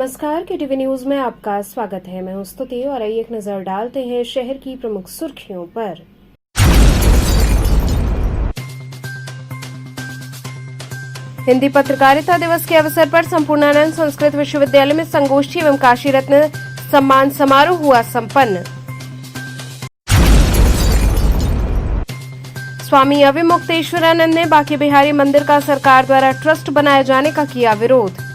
नमस्कार, KTV news में आपका स्वागत है। मैं हूं स्तुति और आइए एक नजर डालते हैं शहर की प्रमुख सुर्खियों पर। हिंदी पत्रकारिता दिवस के अवसर पर संपूर्णानंद संस्कृत विश्वविद्यालय में संगोष्ठी एवं काशी रत्न सम्मान समारोह हुआ संपन्न। स्वामी अविमुक्तेश्वरानंद ने बांके बिहारी मंदिर का सरकार द्वारा ट्रस्ट बनाए जाने का किया विरोध।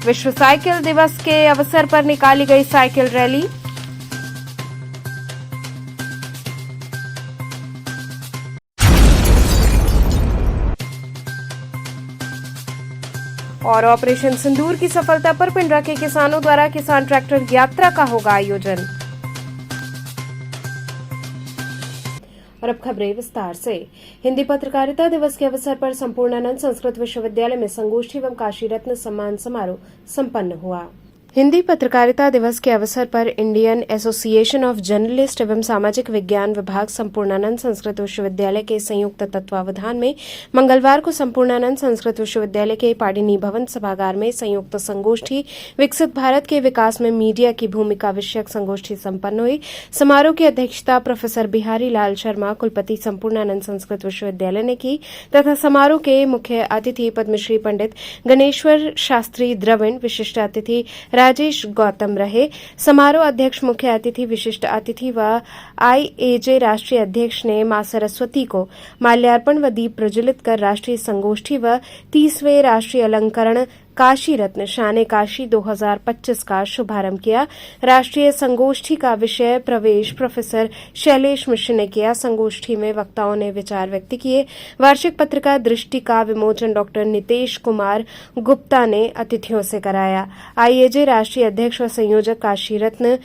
विश्व साइकिल दिवस के अवसर पर निकाली गई साइकिल रैली। और ऑपरेशन सिंदूर की सफलता पर पिंडरा के किसानों द्वारा किसान ट्रैक्टर यात्रा का होगा आयोजन। और अब खबरें विस्तार से। हिंदी पत्रकारिता दिवस के अवसर पर संपूर्णानंद संस्कृत विश्वविद्यालय में संगोष्ठी एवं काशी रत्न सम्मान समारोह संपन्न हुआ। हिंदी पत्रकारिता दिवस के अवसर पर इंडियन एसोसिएशन ऑफ जर्नलिस्ट एवं सामाजिक विज्ञान विभाग संपूर्णानंद संस्कृत विश्वविद्यालय के संयुक्त तत्वावधान में मंगलवार को संपूर्णानंद संस्कृत विश्वविद्यालय के पाडिनी भवन सभागार में संयुक्त संगोष्ठी विकसित भारत के विकास में मीडिया की भूमिका विषयक संगोष्ठी संपन्न हुई। समारोह की अध्यक्षता प्रोफेसर बिहारी लाल शर्मा, कुलपति संपूर्णानंद संस्कृत विश्वविद्यालय ने की तथा समारोह के मुख्य अतिथि पद्मश्री पंडित गणेश्वर शास्त्री द्रविड़, विशिष्ट अतिथि राजेश गौतम रहे। समारोह अध्यक्ष, मुख्य अतिथि, विशिष्ट अतिथि व आईएजे राष्ट्रीय अध्यक्ष ने मां सरस्वती को माल्यार्पण व दीप प्रज्वलित कर राष्ट्रीय संगोष्ठी व 30वें राष्ट्रीय अलंकरण काशी रत्न शान काशी 2025 का शुभारंभ किया। राष्ट्रीय संगोष्ठी का विषय प्रवेश प्रोफेसर शैलेश मिश्र ने किया। संगोष्ठी में वक्ताओं ने विचार व्यक्त किए। वार्षिक पत्रिका दृष्टि का विमोचन डॉक्टर नितेश कुमार गुप्ता ने अतिथियों से कराया। आईएजे राष्ट्रीय अध्यक्ष व संयोजक काशी रत्न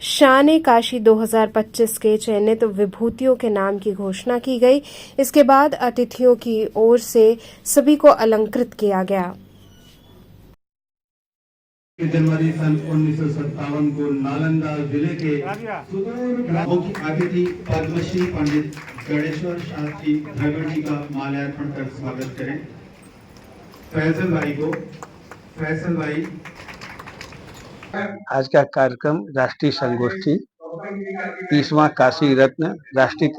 शान काशी 2025 के चयनित विभूतियों के नाम की घोषणा की गई। इसके बाद अतिथियों की ओर से सभी को अलंकृत किया गया। जनवरी सन 1957 को नालंदा जिले के सुदूर मुख्य अतिथि पद्मश्री पंडित गणेश्वर शास्त्री द्रविड़ जी का माल्यार्पण कर स्वागत करें। फैसल भाई आज का कार्यक्रम राष्ट्रीय संगोष्ठी 30वां काशी रत्न राष्ट्रीय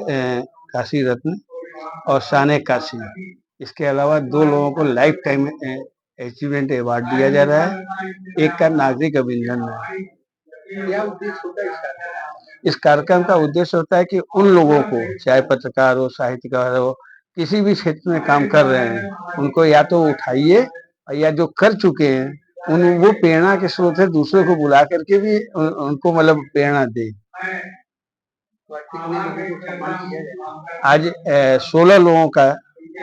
काशी रत्न और शान काशी, इसके अलावा 2 लोगों को लाइफ टाइम अचीवमेंट अवार्ड दिया जा रहा है। एक का नागरिक अभिनंदन है। इस कार्यक्रम का उद्देश्य होता है कि उन लोगों को, चाहे पत्रकार हो, साहित्यकार हो, किसी भी क्षेत्र में काम कर रहे हैं, उनको या तो उठाइए या जो कर चुके हैं वो प्रेरणा के स्रोत है, दूसरों को बुला करके भी उनको मतलब प्रेरणा दे। आज 16 लोगों का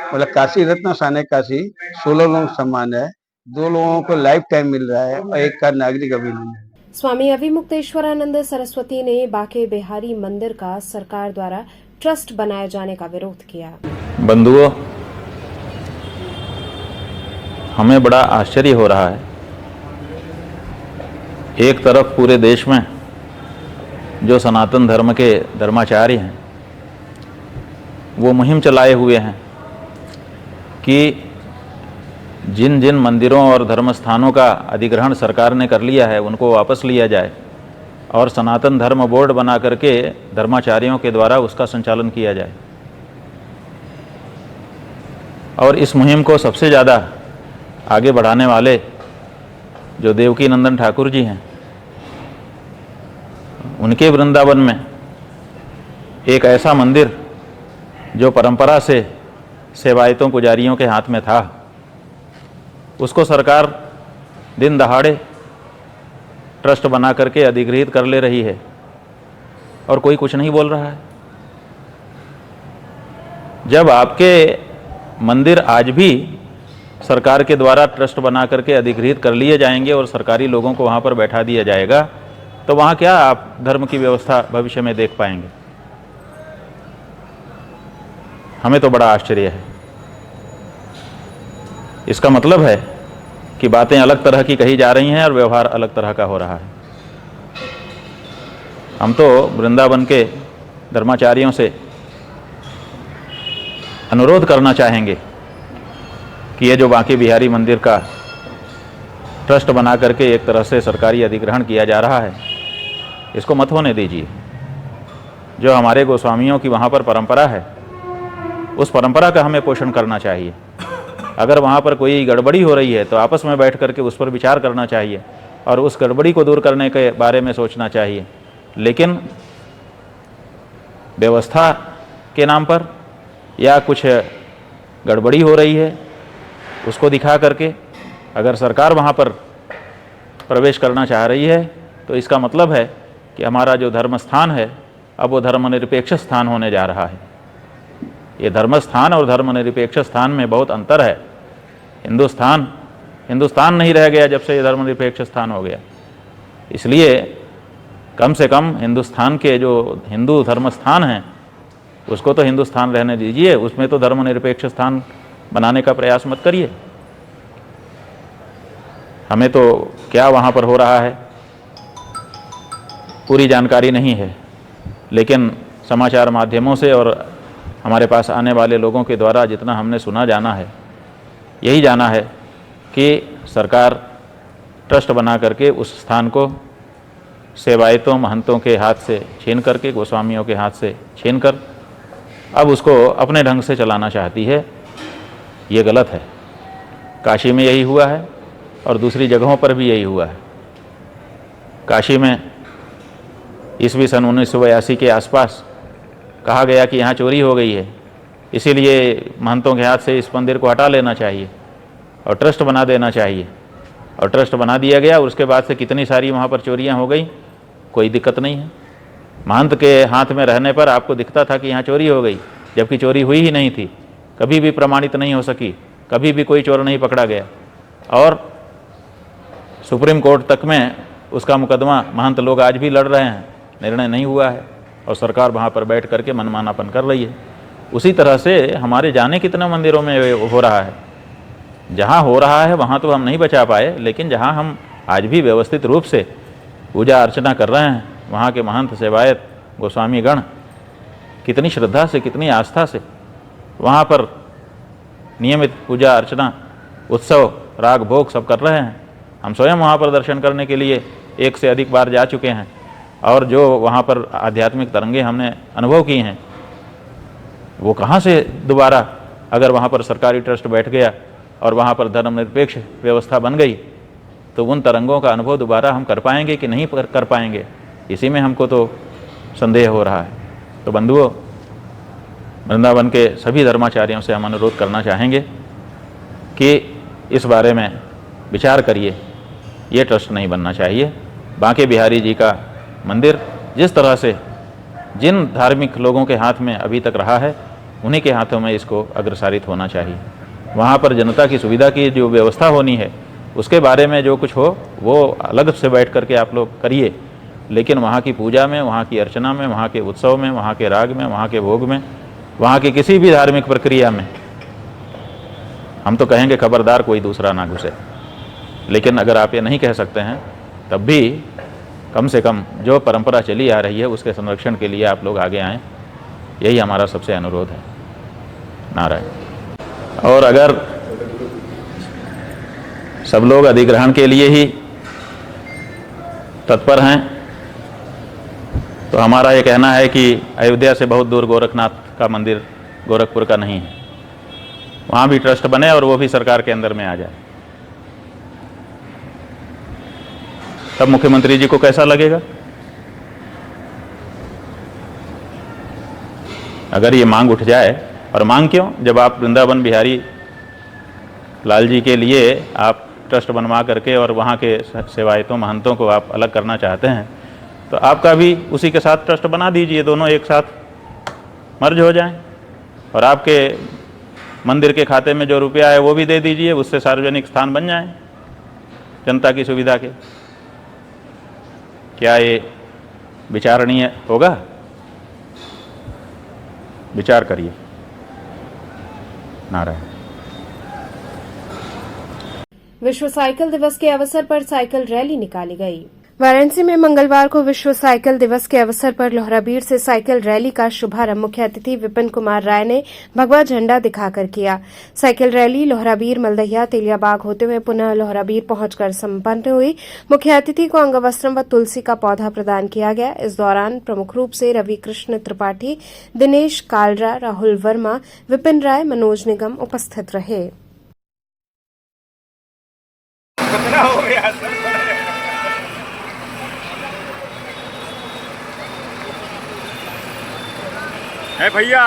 मतलब काशी रत्न शान काशी 16 लोग सम्मान है। 2 लोगों को लाइफ टाइम मिल रहा है और एक का नागरिक अभिनंदन। स्वामी अविमुक्तेश्वरानंद सरस्वती ने बांके बिहारी मंदिर का सरकार द्वारा ट्रस्ट बनाए जाने का विरोध किया। बंधुओं, हमें बड़ा आश्चर्य हो रहा है। एक तरफ पूरे देश में जो सनातन धर्म के धर्माचार्य हैं वो मुहिम चलाए हुए हैं कि जिन जिन मंदिरों और धर्म स्थानों का अधिग्रहण सरकार ने कर लिया है उनको वापस लिया जाए और सनातन धर्म बोर्ड बना करके धर्माचार्यों के द्वारा उसका संचालन किया जाए। और इस मुहिम को सबसे ज़्यादा आगे बढ़ाने वाले जो देवकी नंदन ठाकुर जी हैं, उनके वृंदावन में एक ऐसा मंदिर जो परंपरा से सेवायतों पुजारियों के हाथ में था, उसको सरकार दिन दहाड़े ट्रस्ट बना करके अधिग्रहित कर ले रही है और कोई कुछ नहीं बोल रहा है। जब आपके मंदिर आज भी सरकार के द्वारा ट्रस्ट बना करके अधिग्रहित कर लिए जाएंगे और सरकारी लोगों को वहाँ पर बैठा दिया जाएगा, तो वहाँ क्या आप धर्म की व्यवस्था भविष्य में देख पाएंगे? हमें तो बड़ा आश्चर्य है। इसका मतलब है कि बातें अलग तरह की कही जा रही हैं और व्यवहार अलग तरह का हो रहा है। हम तो वृंदावन के धर्माचार्यों से अनुरोध करना चाहेंगे कि ये जो बांके बिहारी मंदिर का ट्रस्ट बना करके एक तरह से सरकारी अधिग्रहण किया जा रहा है, इसको मत होने दीजिए। जो हमारे गोस्वामियों की वहाँ पर परंपरा है, उस परंपरा का हमें पोषण करना चाहिए। अगर वहाँ पर कोई गड़बड़ी हो रही है तो आपस में बैठ करके उस पर विचार करना चाहिए और उस गड़बड़ी को दूर करने के बारे में सोचना चाहिए। लेकिन व्यवस्था के नाम पर या कुछ गड़बड़ी हो रही है उसको दिखा करके अगर सरकार वहाँ पर प्रवेश करना चाह रही है तो इसका मतलब है कि हमारा जो धर्म स्थान है अब वो धर्मनिरपेक्ष स्थान होने जा रहा है। ये धर्म स्थान और धर्मनिरपेक्ष स्थान में बहुत अंतर है। हिंदुस्तान नहीं रह गया जब से ये धर्मनिरपेक्ष स्थान हो गया। इसलिए कम से कम हिंदुस्तान के जो हिंदू धर्म स्थान हैं उसको तो हिंदुस्तान रहने दीजिए, उसमें तो धर्मनिरपेक्ष स्थान बनाने का प्रयास मत करिए। हमें तो क्या वहाँ पर हो रहा है पूरी जानकारी नहीं है, लेकिन समाचार माध्यमों से और हमारे पास आने वाले लोगों के द्वारा जितना हमने सुना जाना है, यही जाना है कि सरकार ट्रस्ट बना करके उस स्थान को सेवायतों महंतों के हाथ से छीन करके, गोस्वामियों के हाथ से छीन कर अब उसको अपने ढंग से चलाना चाहती है। ये गलत है। काशी में यही हुआ है और दूसरी जगहों पर भी यही हुआ है। काशी में ईस्वी सन 1982 के आसपास कहा गया कि यहाँ चोरी हो गई है, इसीलिए महंतों के हाथ से इस मंदिर को हटा लेना चाहिए और ट्रस्ट बना देना चाहिए। और ट्रस्ट बना दिया गया और उसके बाद से कितनी सारी वहाँ पर चोरियाँ हो गई, कोई दिक्कत नहीं है। महंत के हाथ में रहने पर आपको दिखता था कि यहाँ चोरी हो गई, जबकि चोरी हुई ही नहीं थी, कभी भी प्रमाणित नहीं हो सकी, कभी भी कोई चोर नहीं पकड़ा गया। और सुप्रीम कोर्ट तक में उसका मुकदमा महंत लोग आज भी लड़ रहे हैं, निर्णय नहीं हुआ है और सरकार वहाँ पर बैठ करके मनमानापन कर रही है। उसी तरह से हमारे जाने कितने मंदिरों में हो रहा है। जहाँ हो रहा है वहाँ तो हम नहीं बचा पाए, लेकिन जहाँ हम आज भी व्यवस्थित रूप से पूजा अर्चना कर रहे हैं, वहाँ के महंत सेवायत गोस्वामी गण कितनी श्रद्धा से, कितनी आस्था से वहाँ पर नियमित पूजा अर्चना, उत्सव, राग भोग सब कर रहे हैं। हम स्वयं वहाँ पर दर्शन करने के लिए एक से अधिक बार जा चुके हैं और जो वहाँ पर आध्यात्मिक तरंगे हमने अनुभव की हैं, वो कहाँ से दोबारा अगर वहाँ पर सरकारी ट्रस्ट बैठ गया और वहाँ पर धर्मनिरपेक्ष व्यवस्था बन गई तो उन तरंगों का अनुभव दोबारा हम कर पाएंगे कि नहीं कर पाएंगे, इसी में हमको तो संदेह हो रहा है। तो बंधुओं, वृंदावन के सभी धर्माचार्यों से हम अनुरोध करना चाहेंगे कि इस बारे में विचार करिए। ये ट्रस्ट नहीं बनना चाहिए। बांके बिहारी जी का मंदिर जिस तरह से जिन धार्मिक लोगों के हाथ में अभी तक रहा है, उन्हीं के हाथों में इसको अग्रसारित होना चाहिए। वहाँ पर जनता की सुविधा की जो व्यवस्था होनी है उसके बारे में जो कुछ हो वो अलग से बैठ करके आप लोग करिए, लेकिन वहाँ की पूजा में, वहाँ की अर्चना में, वहाँ के उत्सव में, वहाँ के राग में, वहाँ के भोग में, वहाँ की किसी भी धार्मिक प्रक्रिया में हम तो कहेंगे खबरदार कोई दूसरा ना घुसे। लेकिन अगर आप ये नहीं कह सकते हैं तब भी कम से कम जो परंपरा चली आ रही है उसके संरक्षण के लिए आप लोग आगे आएँ, यही हमारा सबसे अनुरोध है। नारायण। और अगर सब लोग अधिग्रहण के लिए ही तत्पर हैं तो हमारा ये कहना है कि अयोध्या से बहुत दूर गोरखनाथ का मंदिर गोरखपुर का नहीं है, वहाँ भी ट्रस्ट बने और वो भी सरकार के अंदर में आ जाए। तब मुख्यमंत्री जी को कैसा लगेगा? अगर ये मांग उठ जाए, और मांग क्यों, जब आप वृंदावन बिहारी लाल जी के लिए आप ट्रस्ट बनवा करके और वहाँ के सेवायतों महंतों को आप अलग करना चाहते हैं तो आपका भी उसी के साथ ट्रस्ट बना दीजिए, दोनों एक साथ मर्ज हो जाएं और आपके मंदिर के खाते में जो रुपया है वो भी दे दीजिए, उससे सार्वजनिक स्थान बन जाएं जनता की सुविधा के। क्या ये विचारणीय होगा? विचार करिए। नारायण। विश्व साइकिल दिवस के अवसर पर साइकिल रैली निकाली गई। वाराणसी में मंगलवार को विश्व साइकिल दिवस के अवसर पर लोहराबीर से साइकिल रैली का शुभारंभ मुख्य अतिथि विपिन कुमार राय ने भगवा झंडा दिखाकर किया। साइकिल रैली लोहराबीर मलदहिया तेलियाबाग होते हुए पुनः लोहराबीर पहुंचकर संपन्न हुई। मुख्य अतिथि को अंगवस्त्रम व तुलसी का पौधा प्रदान किया गया। इस दौरान प्रमुख रूप से रवि कृष्ण त्रिपाठी, दिनेश कालरा, राहुल वर्मा, विपिन राय, मनोज निगम उपस्थित रहे। है भैया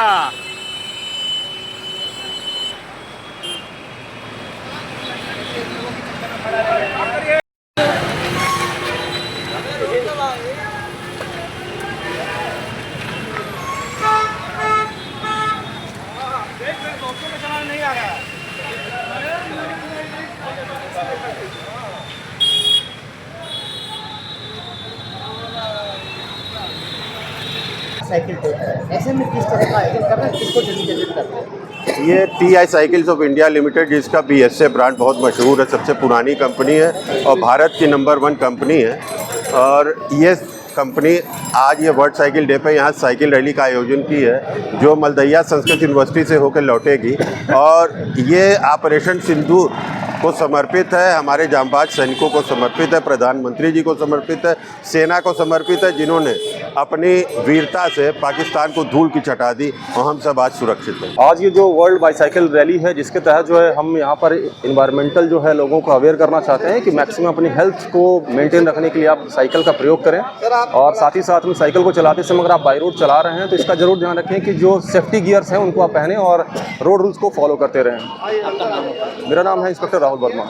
नहीं आ रहा साइकिल होता है, ऐसे में किस तरह का आयोजन करना है, किसको डेडिकेटेड करते हैं? ये TI cycles of India limited, जिसका BSA ब्रांड बहुत मशहूर है, सबसे पुरानी कंपनी है और भारत की नंबर 1 कंपनी है। और ये कंपनी आज ये वर्ल्ड साइकिल डे पे यहाँ साइकिल रैली का आयोजन की है, जो मलदहिया संस्कृत यूनिवर्सिटी से होकर लौटेगी। और ये ऑपरेशन सिंदूर को समर्पित है, हमारे जांबाज सैनिकों को समर्पित है, प्रधानमंत्री जी को समर्पित है, सेना को समर्पित है, जिन्होंने अपनी वीरता से पाकिस्तान को धूल की चटा दी और हम सब आज सुरक्षित हैं। आज ये जो वर्ल्ड बाईसाइकिल रैली है, जिसके तहत जो है हम यहाँ पर इन्वायरमेंटल जो है लोगों को अवेयर करना चाहते हैं कि मैक्सिमम अपनी हेल्थ को मेंटेन रखने के लिए आप साइकिल का प्रयोग करें। और साथ ही साथ में साइकिल को चलाते समय अगर आप बाई रोड चला रहे हैं तो इसका जरूर ध्यान रखें कि जो सेफ्टी गियर्स हैं उनको आप पहने और रोड रूल्स को फॉलो करते रहें। मेरा नाम है इंस्पेक्टर राहुल वर्मा।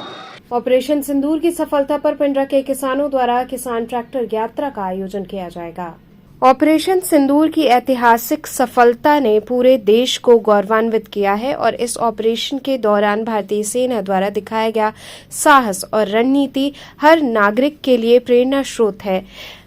ऑपरेशन सिंदूर की सफलता पर पिंडरा के किसानों द्वारा किसान ट्रैक्टर यात्रा का आयोजन किया जाएगा। ऑपरेशन सिंदूर की ऐतिहासिक सफलता ने पूरे देश को गौरवान्वित किया है और इस ऑपरेशन के दौरान भारतीय सेना द्वारा दिखाया गया साहस और रणनीति हर नागरिक के लिए प्रेरणा स्रोत है।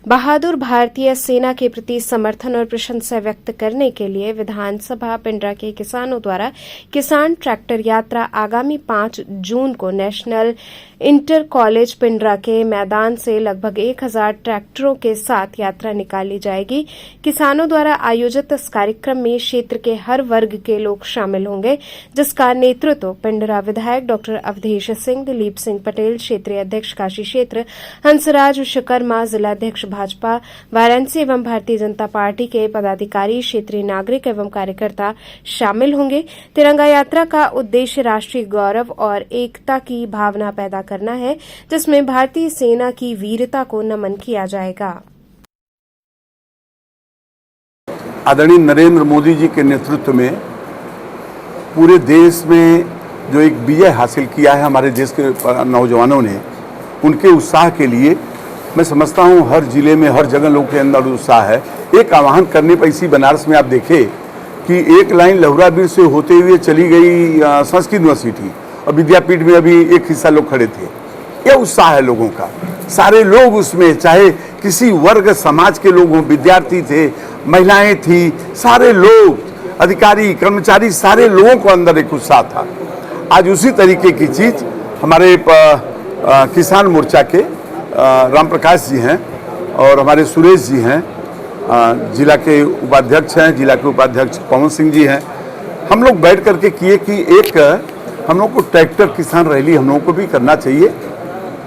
बहादुर भारतीय सेना के प्रति समर्थन और प्रशंसा व्यक्त करने के लिए विधानसभा पिंडरा के किसानों द्वारा किसान ट्रैक्टर यात्रा आगामी 5 जून को नेशनल इंटर कॉलेज पिंडरा के मैदान से लगभग 1000 ट्रैक्टरों के साथ यात्रा निकाली जाएगी। किसानों द्वारा आयोजित इस कार्यक्रम में क्षेत्र के हर वर्ग के लोग शामिल होंगे, जिसका नेतृत्व पिंडरा विधायक डॉक्टर अवधेश सिंह, दिलीप सिंह पटेल, क्षेत्रीय अध्यक्ष काशी क्षेत्र हंसराज विश्वकर्मा, जिलाध्यक्ष भाजपा वाराणसी एवं भारतीय जनता पार्टी के पदाधिकारी, क्षेत्रीय नागरिक एवं कार्यकर्ता शामिल होंगे। तिरंगा यात्रा का उद्देश्य राष्ट्रीय गौरव और एकता की भावना पैदा करना है, जिसमें भारतीय सेना की वीरता को नमन किया जाएगा। आदरणीय नरेंद्र मोदी जी के नेतृत्व में पूरे देश में जो एक विजय हासिल किया है हमारे देश के नौजवानों ने, उनके उत्साह के लिए मैं समझता हूँ हर जिले में हर जगह लोगों के अंदर उत्साह है। एक आह्वान करने पर इसी बनारस में आप देखें कि एक लाइन लोहराबीर से होते हुए चली गई संस्कृत यूनिवर्सिटी और विद्यापीठ में अभी एक हिस्सा लोग खड़े थे। यह उत्साह है लोगों का, सारे लोग उसमें, चाहे किसी वर्ग समाज के लोग हों, विद्यार्थी थे, महिलाएं थी, सारे लोग, अधिकारी कर्मचारी, सारे लोगों को अंदर एक उत्साह था। आज उसी तरीके की चीज़ हमारे किसान मोर्चा के राम प्रकाश जी हैं और हमारे सुरेश जी हैं, जिला के उपाध्यक्ष हैं, जिला के उपाध्यक्ष पवन सिंह जी हैं। हम लोग बैठ करके किए कि एक हम लोग को ट्रैक्टर किसान रैली हम लोगों को भी करना चाहिए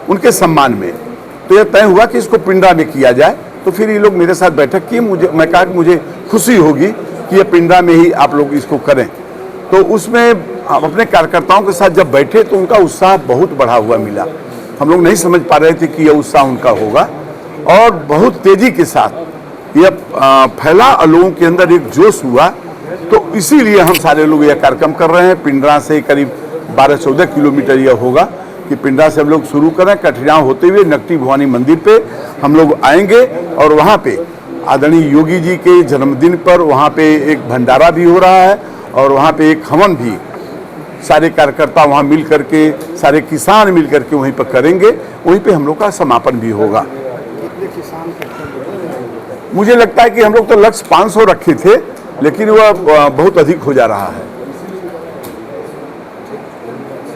उनके सम्मान में। तो यह तय हुआ कि इसको पिंडरा में किया जाए। तो फिर ये लोग मेरे साथ बैठक किए, मैं कहा कि मुझे खुशी होगी कि ये पिंडरा में ही आप लोग इसको करें। तो उसमें अपने कार्यकर्ताओं के साथ जब बैठे तो उनका उत्साह बहुत बढ़ा हुआ मिला। हम लोग नहीं समझ पा रहे थे कि यह उत्साह उनका होगा और बहुत तेजी के साथ यह फैला और लोगों के अंदर एक जोश हुआ। तो इसीलिए हम सारे लोग यह कार्यक्रम कर रहे हैं। पिंडरा से करीब 12-14 किलोमीटर यह होगा कि पिंडरा से हम लोग शुरू करें, कठरियाँ होते हुए नकटी भवानी मंदिर पे हम लोग आएंगे और वहाँ पे आदरणीय योगी जी के जन्मदिन पर वहाँ पे एक भंडारा भी हो रहा है और वहाँ पे एक हवन भी सारे कार्यकर्ता वहाँ मिल करके, सारे किसान मिल करके वहीं पर करेंगे। वहीं पे हम लोग का समापन भी होगा। मुझे लगता है कि हम लोग तो लक्ष्य 500 रखे थे, लेकिन वह बहुत अधिक हो जा रहा है।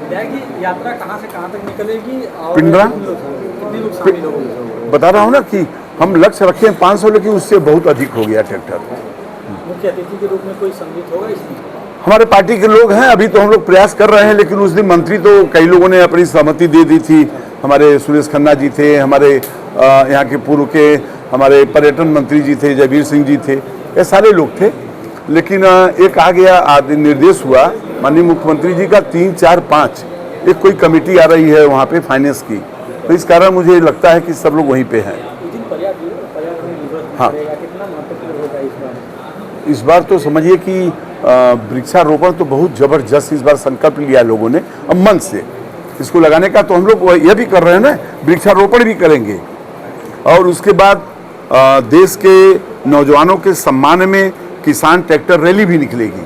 विधायक जी, यात्रा कहाँ से कहाँ तक निकलेगी और पिंडरा? कितने लोग शामिल होंगे? बता रहा हूँ ना कि हम लक्ष्य रखे हैं 500, लेकिन उससे बहुत अधिक हो गया ट्रैक्टर। मुख्य अतिथि के रूप में कोई सम्मिलित होगा इसमें? हमारे पार्टी के लोग हैं, अभी तो हम लोग प्रयास कर रहे हैं, लेकिन उस दिन मंत्री तो कई लोगों ने अपनी सहमति दे दी थी। हमारे सुरेश खन्ना जी थे, हमारे यहाँ के पूर्व के हमारे पर्यटन मंत्री जी थे, जयवीर सिंह जी थे, ये सारे लोग थे। लेकिन एक आ गया निर्देश हुआ माननीय मुख्यमंत्री जी का 3, 4, 5 एक कोई कमेटी आ रही है वहाँ पे फाइनेंस की, तो इस कारण मुझे लगता है कि सब लोग वहीं पे हैं। हाँ, कितना महत्वपूर्ण होगा इस बार? इस बार तो समझिए कि वृक्षारोपण तो बहुत जबरदस्त इस बार संकल्प लिया लोगों ने अब मन से इसको लगाने का, तो हम लोग यह भी कर रहे हैं ना, वृक्षारोपण भी करेंगे। और उसके बाद देश के नौजवानों के सम्मान में किसान ट्रैक्टर रैली भी निकलेगी,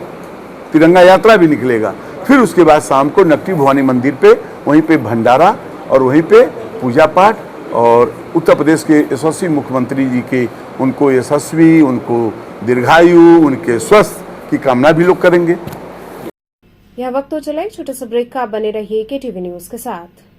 तिरंगा यात्रा भी निकलेगा। फिर उसके बाद शाम को नकटी भवानी मंदिर पे वहीं पे भंडारा और वहीं पे पूजा पाठ, और उत्तर प्रदेश के यशस्वी मुख्यमंत्री जी के उनको यशस्वी, उनको दीर्घायु, उनके स्वस्थ की कामना भी लोग करेंगे। यह वक्त तो चला एक छोटे से ब्रेक का, बने रहिए KTV न्यूज के साथ।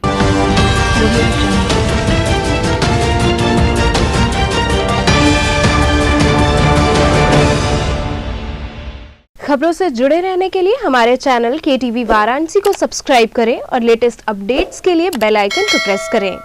खबरों से जुड़े रहने के लिए हमारे चैनल KTV वाराणसी को सब्सक्राइब करें और लेटेस्ट अपडेट्स के लिए बेल आइकन को प्रेस करें।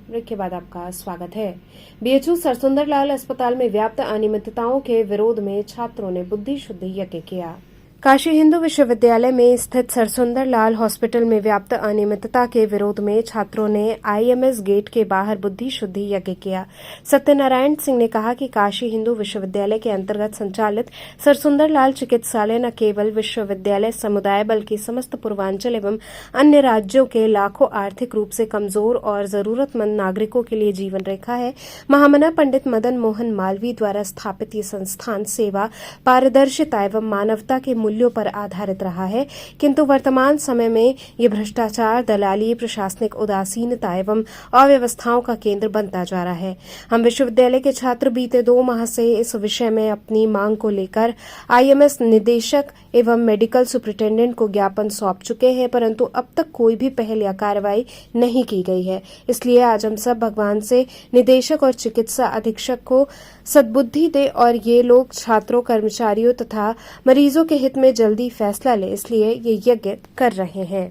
ब्रेक के बाद आपका स्वागत है। BHU सरसुंदर लाल अस्पताल में व्याप्त अनियमितताओं के विरोध में छात्रों ने बुद्धि शुद्धि यज्ञ किया। काशी हिंदू विश्वविद्यालय में स्थित सरसुंदर लाल हॉस्पिटल में व्याप्त अनियमितता के विरोध में छात्रों ने IMS गेट के बाहर बुद्धि शुद्धि यज्ञ किया। सत्यनारायण सिंह ने कहा कि काशी हिंदू विश्वविद्यालय के अंतर्गत संचालित सरसुंदर लाल चिकित्सालय न केवल विश्वविद्यालय समुदाय बल्कि समस्त पूर्वांचल एवं अन्य राज्यों के लाखों आर्थिक रूप से कमजोर और जरूरतमंद नागरिकों के लिए जीवन रेखा है। महामना पंडित मदन मोहन मालवीय द्वारा स्थापित ये संस्थान सेवा, पारदर्शिता एवं मानवता के मूल्यों पर आधारित रहा है, किंतु वर्तमान समय में ये भ्रष्टाचार, दलाली, प्रशासनिक उदासीनता एवं अव्यवस्थाओं का केंद्र बनता जा रहा है। हम विश्वविद्यालय के छात्र बीते 2 माह से इस विषय में अपनी मांग को लेकर IMS निदेशक एवं मेडिकल सुपरिटेंडेंट को ज्ञापन सौंप चुके हैं, परंतु अब तक कोई भी पहल या कार्रवाई नहीं की गई है। इसलिए आज हम सब भगवान से निदेशक और चिकित्सा अधीक्षक को सद्बुद्धि दे और ये लोग छात्रों, कर्मचारियों तथा मरीजों के हित में जल्दी फैसला ले, इसलिए ये यज्ञ कर रहे हैं।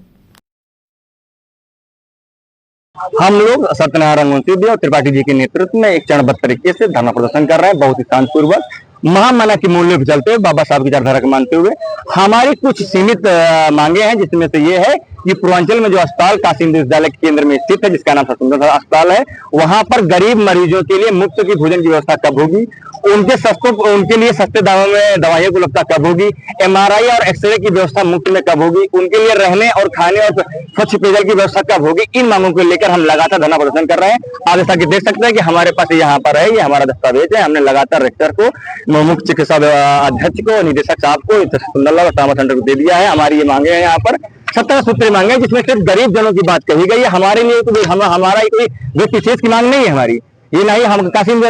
हम लोग सत्यनारायण और त्रिपाठी जी के नेतृत्व में एक चरणबद्ध तरीके से धरना प्रदर्शन कर रहे हैं, बहुत ही शांतिपूर्वक महामना के मूल्य पे चलते हुए, बाबा साहब की विचारधारा को मानते हुए। हमारी कुछ सीमित मांगे हैं, जिसमें से ये है कि पूर्वांचल में जो अस्पताल काशी हिंदू विश्वविद्यालय के केंद्र में स्थित है, जिसका नाम सरसुंदर अस्पताल है, वहां पर गरीब मरीजों के लिए मुफ्त की भोजन की व्यवस्था कब होगी, उनके लिए सस्ते दामों में दवाइयों की उपलब्धता कब होगी, MRI और एक्सरे की व्यवस्था मुफ्त में कब होगी, उनके लिए रहने और खाने और स्वच्छ पेयजल की व्यवस्था कब होगी, इन मांगों को लेकर हम लगातार धरना प्रदर्शन कर रहे हैं। आप जैसा कि देख सकते हैं कि हमारे पास यहाँ पर है, ये हमारा दस्तावेज है। हमने लगातार रेक्टर को, मुख्य चिकित्सा अध्यक्ष को, निदेशक साहब को, सरसुंदर लाल ट्रामा सेंटर को दे दिया है। हमारी ये मांगे हैं, यहाँ पर 17 सूत्री मांगे, जिसमें सिर्फ गरीब जनों की बात कही गई है। हमारे लिए तो हमारा कोई व्यक्ति विशेष की मांग नहीं है हमारी, ये नहीं। हम काशी में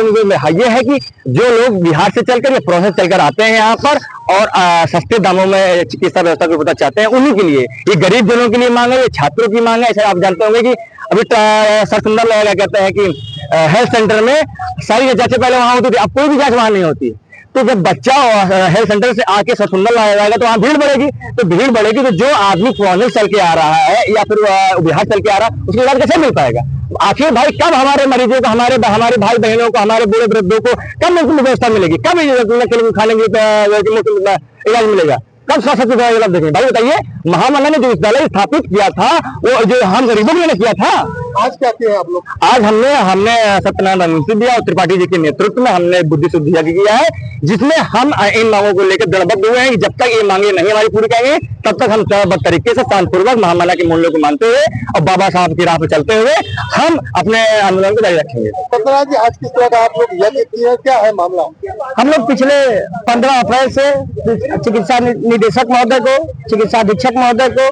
ये है कि जो लोग बिहार से चलकर या प्रोसेस चलकर आते हैं यहाँ पर और सस्ते दामों में चिकित्सा व्यवस्था को पता चाहते हैं, उन्हीं के लिए, ये गरीब जनों के लिए मांग है, ये छात्रों की मांग है। ऐसे आप जानते होंगे कि अभी सरसुंदर लाल कहते हैं कि हेल्थ सेंटर में सारी जांचें पहले वहां होती थी, अब कोई भी जांच वहां नहीं होती। तो जब बच्चा हेल्थ सेंटर से आके सरसुंदर लाया जाएगा तो वहाँ भीड़ बढ़ेगी, तो जो आदमी प्रोसेस चल के आ रहा है या फिर बिहार चल के आ रहा है, उसको इलाज कैसे मिल पाएगा? आखिर भाई कब हमारे मरीजों को, हमारे भाई बहनों को, हमारे बूढ़े वृद्धों को कब मुफ्त व्यवस्था मिलेगी? कब खाने के इलाज मिलेगा? कब स्वास्थ्य सुविधा उपलब्ध देखेंगे? भाई बताइए, महामना ने जो विद्यालय स्थापित किया था, वो जो हम गरीबों के लिए किया था। आज क्या किया आप लोग? आज हमने सत्यनारायण सिंह और त्रिपाठी जी के नेतृत्व में हमने बुद्धि शुद्धि यज्ञ किया है, जिसमें हम इन मांगों को लेकर दृढ़बद्ध हुए हैं कि जब तक ये मांगे नहीं हमारी पूरी करेंगे, तब तक हम चरणबद्ध तरीके से शांतिपूर्वक महामना के मूल्यों को मानते हुए और बाबा साहब की राह पर चलते हुए हम अपने आंदोलन को जारी रखेंगे। सत्यनारायण जी, आज किस तरह का आप लोग यज्ञ किए, क्या है मामला? हम लोग पिछले 15 अप्रैल से चिकित्सा निदेशक महोदय को, चिकित्सा अधीक्षक महोदय को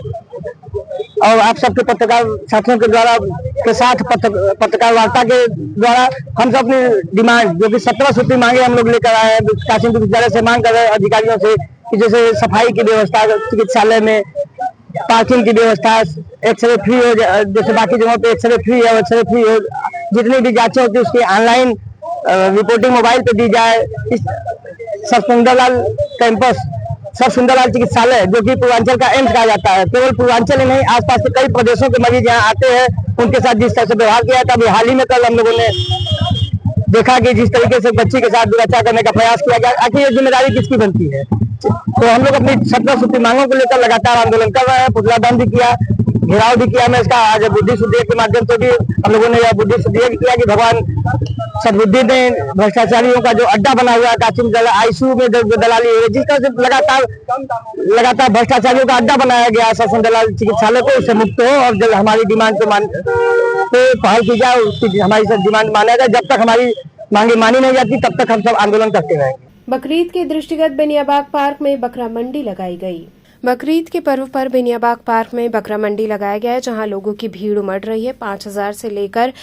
और आप सबके पत्रकार साथियों के द्वारा के साथ पत्रकार वार्ता के द्वारा हम सब अपनी डिमांड जो कि 17 सूत्री मांगे हम लोग लेकर आए हैं काशी विश्वविद्यालय से मांग कर रहे हैं अधिकारियों से कि जैसे सफाई की व्यवस्था, चिकित्सालय में पार्किंग की व्यवस्था, एक्सरे फ्री हो, जैसे बाकी जगहों पे एक्सरे फ्री है, एक्सरे फ्री हो, जितनी भी जांचें होती है उसकी ऑनलाइन रिपोर्टिंग मोबाइल पे दी जाए। Sir Sundarlal campus, sir Sundarlal चिकित्सालय जो कि पूर्वांचल का एम्स कहा जाता है, केवल पूर्वांचल ही नहीं आसपास के कई प्रदेशों के मरीज यहाँ आते हैं, उनके साथ जिस तरह से व्यवहार किया था, अभी हाल ही में कल हम लोगों ने देखा कि जिस तरीके से बच्ची के साथ दुराचार करने का प्रयास किया गया, आखिर ये जिम्मेदारी किसकी बनती है? तो हम लोग अपनी 17 सूत्री मांगों को लेकर लगातार आंदोलन कर रहे हैं, पुतला दहन भी किया, घेराव भी किया। मैं इसका आज बुद्धि सुधीर के माध्यम से भी हम लोगों ने यह बुद्धि सुधीर किया कि भगवान सदबुद्धि ने भ्रष्टाचारियों का जो अड्डा बना हुआ है काशी आईसीयू में दलाली है, जिस तरह से लगातार भ्रष्टाचारियों का अड्डा बनाया गया शासन दलाल चिकित्सालय को, उससे मुक्त हो और जब हमारी डिमांड पे पहल की जाए, उसकी हमारी सब डिमांड माना जाए। जब तक हमारी मांगे मानी नहीं जाती तब तक हम सब आंदोलन करते रहेंगे। बकरीद के दृष्टिगत बेनियाबाग पार्क में बकरा मंडी लगाई गई। बकरीद के पर्व पर बेनियाबाग पार्क में बकरा मंडी लगाया गया है, जहां लोगों की भीड़ उमड़ रही है। 5,000 से लेकर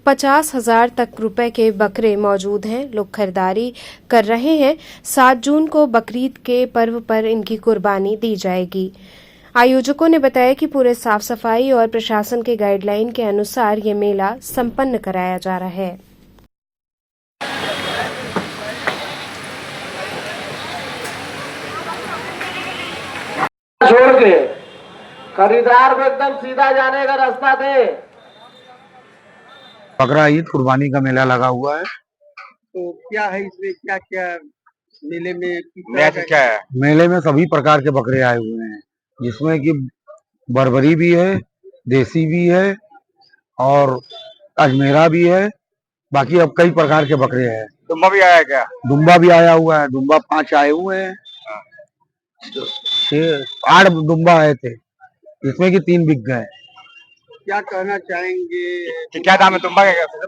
50,000 तक रुपए के बकरे मौजूद हैं, लोग खरीदारी कर रहे हैं। 7 जून को बकरीद के पर्व पर इनकी कुर्बानी दी जाएगी। आयोजकों ने बताया कि पूरे साफ सफाई और प्रशासन के गाइडलाइन के अनुसार ये मेला संपन्न कराया जा रहा है। छोड़ के खरीदार को एकदम सीधा जाने का रास्ता दे। बकरा ईद कुर्बानी का मेला लगा हुआ है। तो क्या है इसमें, क्या क्या मेले में क्या है? मेले में सभी प्रकार के बकरे आए हुए हैं, जिसमें कि बर्बरी भी है, देसी भी है और अजमेरा भी है। बाकी अब कई प्रकार के बकरे हैं। दुम्बा भी आया क्या? दुम्बा भी आया हुआ है, दुम्बा 5 आए हुए हैं। 8 दुम्बा आए थे, जिसमें कि 3 बिक गए। क्या कहना चाहेंगे कि क्या दाम है दुम्बा का?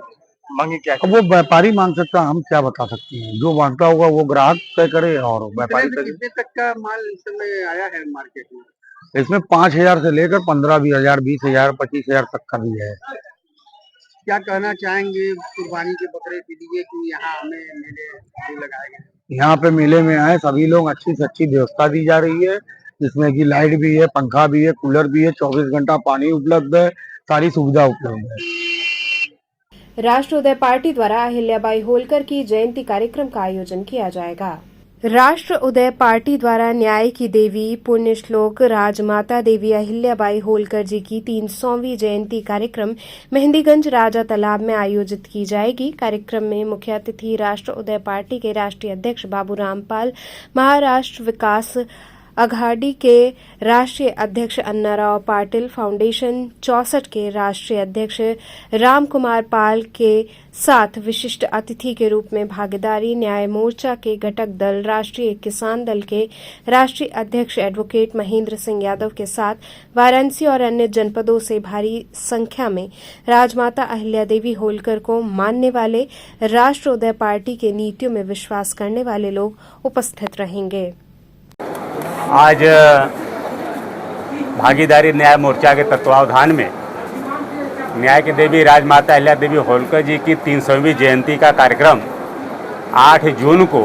मांगी क्या? अब वो व्यापारी मांग सकता है, हम क्या बता सकते हैं। जो मांगता होगा वो ग्राहक तय करे और व्यापारी तय करे। कितने तक का माल इस समय आया है मार्केट में? इसमें 5,000 से लेकर 15-20,000, 20,000, 25,000 तक का भी है। क्या कहना चाहेंगे कुर्बानी के बकरे के लिए कि यहाँ हमें मेले लगाए गए? यहाँ पे मेले में आए सभी लोग, अच्छी से अच्छी व्यवस्था दी जा रही है, जिसमें कि लाइट भी है, पंखा भी है, कूलर भी है, 24 घंटा पानी उपलब्ध है, सारी सुविधा उपलब्ध है। राष्ट्र उदय पार्टी द्वारा अहिल्याबाई होलकर की जयंती कार्यक्रम का आयोजन किया जाएगा। राष्ट्र उदय पार्टी द्वारा न्याय की देवी पुण्य श्लोक राजमाता देवी अहिल्याबाई होलकर जी की 300वीं जयंती कार्यक्रम मेहंदीगंज राजा तालाब में आयोजित की जाएगी। कार्यक्रम में मुख्य अतिथि राष्ट्र उदय पार्टी के राष्ट्रीय अध्यक्ष बाबू रामपाल, महाराष्ट्र विकास अघाड़ी के राष्ट्रीय अध्यक्ष अन्नाराव पाटिल, फाउंडेशन 64 के राष्ट्रीय अध्यक्ष राम कुमार पाल के साथ विशिष्ट अतिथि के रूप में भागीदारी न्याय मोर्चा के घटक दल राष्ट्रीय किसान दल के राष्ट्रीय अध्यक्ष एडवोकेट महेंद्र सिंह यादव के साथ वाराणसी और अन्य जनपदों से भारी संख्या में राजमाता अहिल्या देवी होलकर को मानने वाले, राष्ट्र उदय पार्टी के नीतियों में विश्वास करने वाले लोग उपस्थित रहेंगे। आज भागीदारी न्याय मोर्चा के तत्वावधान में न्याय की देवी राजमाता अहिल्या देवी होलकर जी की 300वीं जयंती का कार्यक्रम 8 जून को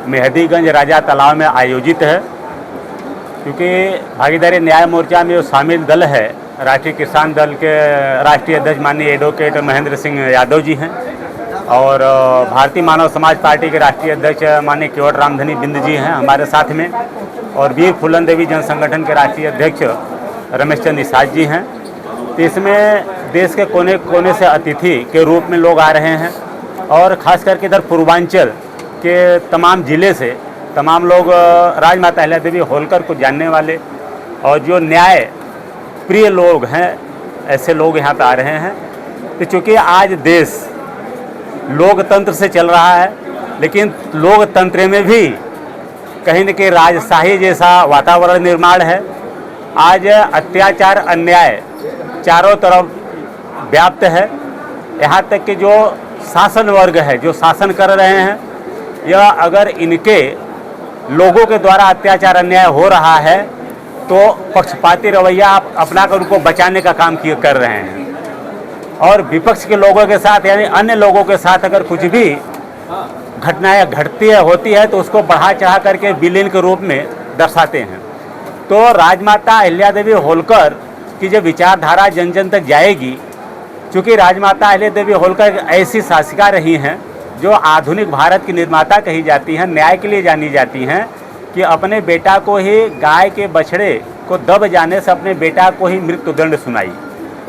मेहंदीगंज राजा तालाब में आयोजित है। क्योंकि भागीदारी न्याय मोर्चा में जो शामिल दल है, राष्ट्रीय किसान दल के राष्ट्रीय अध्यक्ष माननीय एडवोकेट महेंद्र सिंह यादव जी हैं और भारतीय मानव समाज पार्टी के राष्ट्रीय अध्यक्ष माननीय केवट रामधनी बिंद जी हैं हमारे साथ में, और वीर फूलन देवी जन संगठन के राष्ट्रीय अध्यक्ष रमेश चंद्र निषाद जी हैं। तो इसमें देश के कोने कोने से अतिथि के रूप में लोग आ रहे हैं और ख़ास करके इधर पूर्वांचल के तमाम ज़िले से तमाम लोग राजमाता अहिल्या देवी होलकर को जानने वाले और जो न्याय प्रिय लोग हैं, ऐसे लोग यहाँ पे आ रहे हैं। तो चूँकि आज देश लोकतंत्र से चल रहा है, लेकिन लोकतंत्र में भी कहीं न कहीं राजशाही जैसा वातावरण निर्माण है। आज अत्याचार अन्याय चारों तरफ व्याप्त है। यहाँ तक कि जो शासन वर्ग है, जो शासन कर रहे हैं, यह अगर इनके लोगों के द्वारा अत्याचार अन्याय हो रहा है तो पक्षपाती रवैया आप अपना कर उनको बचाने का काम कर रहे हैं। और विपक्ष के लोगों के साथ यानी अन्य लोगों के साथ अगर कुछ भी घटनाएं घटती है होती है तो उसको बढ़ा चढ़ा करके विलेन के रूप में दर्शाते हैं। तो राजमाता अहिल्या देवी होलकर की जो विचारधारा जन जन तक जाएगी, क्योंकि राजमाता अहिल्या देवी होलकर एक ऐसी शासिका रही हैं जो आधुनिक भारत की निर्माता कही जाती हैं, न्याय के लिए जानी जाती हैं, कि अपने बेटा को ही गाय के बछड़े को दब जाने से अपने बेटा को ही मृत्युदंड सुनाई।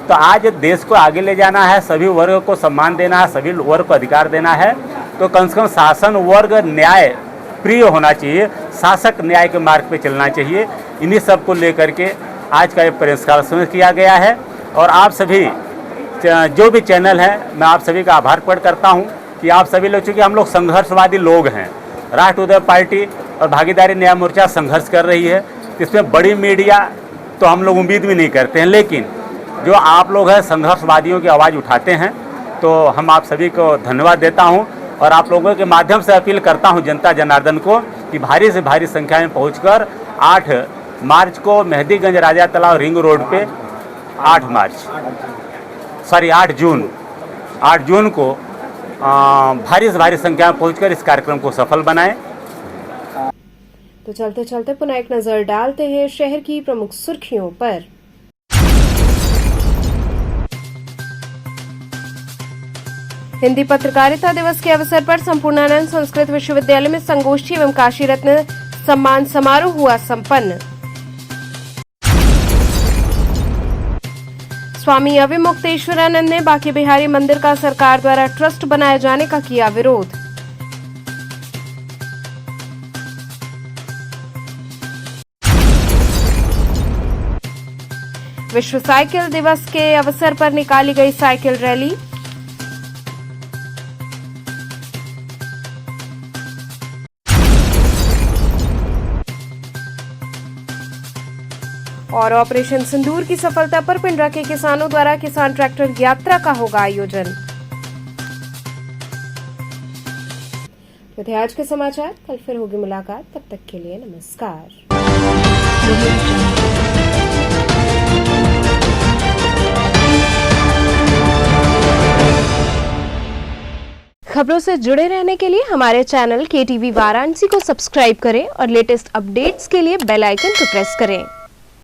तो आज देश को आगे ले जाना है, सभी वर्ग को सम्मान देना है, सभी वर्ग को अधिकार देना है, तो कम से कम शासन वर्ग न्याय प्रिय होना चाहिए, शासक न्याय के मार्ग पे चलना चाहिए। इन्हीं सब को लेकर के आज का ये प्रेस कॉन्फ्रेंस किया गया है। और आप सभी जो भी चैनल हैं, मैं आप सभी का आभार प्रकट करता हूँ कि आप सभी लोग, चूँकि हम लोग संघर्षवादी लोग हैं, राष्ट्र पार्टी और भागीदारी न्याय मोर्चा संघर्ष कर रही है, इसमें बड़ी मीडिया तो हम लोग उम्मीद भी नहीं करते हैं, लेकिन जो आप लोग हैं संघर्षवादियों की आवाज़ उठाते हैं, तो हम आप सभी को धन्यवाद देता हूं। और आप लोगों के माध्यम से अपील करता हूं जनता जनार्दन को कि भारी से भारी संख्या में पहुंचकर 8 मार्च को मेहदीगंज राजा तालाब रिंग रोड पे 8 जून को भारी से भारी संख्या में पहुंचकर इस कार्यक्रम को सफल बनाएं। तो चलते चलते पुनः एक नजर डालते हैं शहर की प्रमुख सुर्खियों पर। हिंदी पत्रकारिता दिवस के अवसर पर संपूर्णानंद संस्कृत विश्वविद्यालय में संगोष्ठी एवं काशी रत्न सम्मान समारोह हुआ संपन्न। स्वामी अविमुक्तेश्वरानंद ने बांके बिहारी मंदिर का सरकार द्वारा ट्रस्ट बनाए जाने का किया विरोध। विश्व साइकिल दिवस के अवसर पर निकाली गई साइकिल रैली। और ऑपरेशन सिंदूर की सफलता पर पिंडरा के किसानों द्वारा किसान ट्रैक्टर यात्रा का होगा आयोजन। तो थे आज के समाचार, कल फिर होगी मुलाकात, तब तक के लिए नमस्कार। खबरों से जुड़े रहने के लिए हमारे चैनल KTV वाराणसी को सब्सक्राइब करें और लेटेस्ट अपडेट्स के लिए बेल आइकन को प्रेस करें।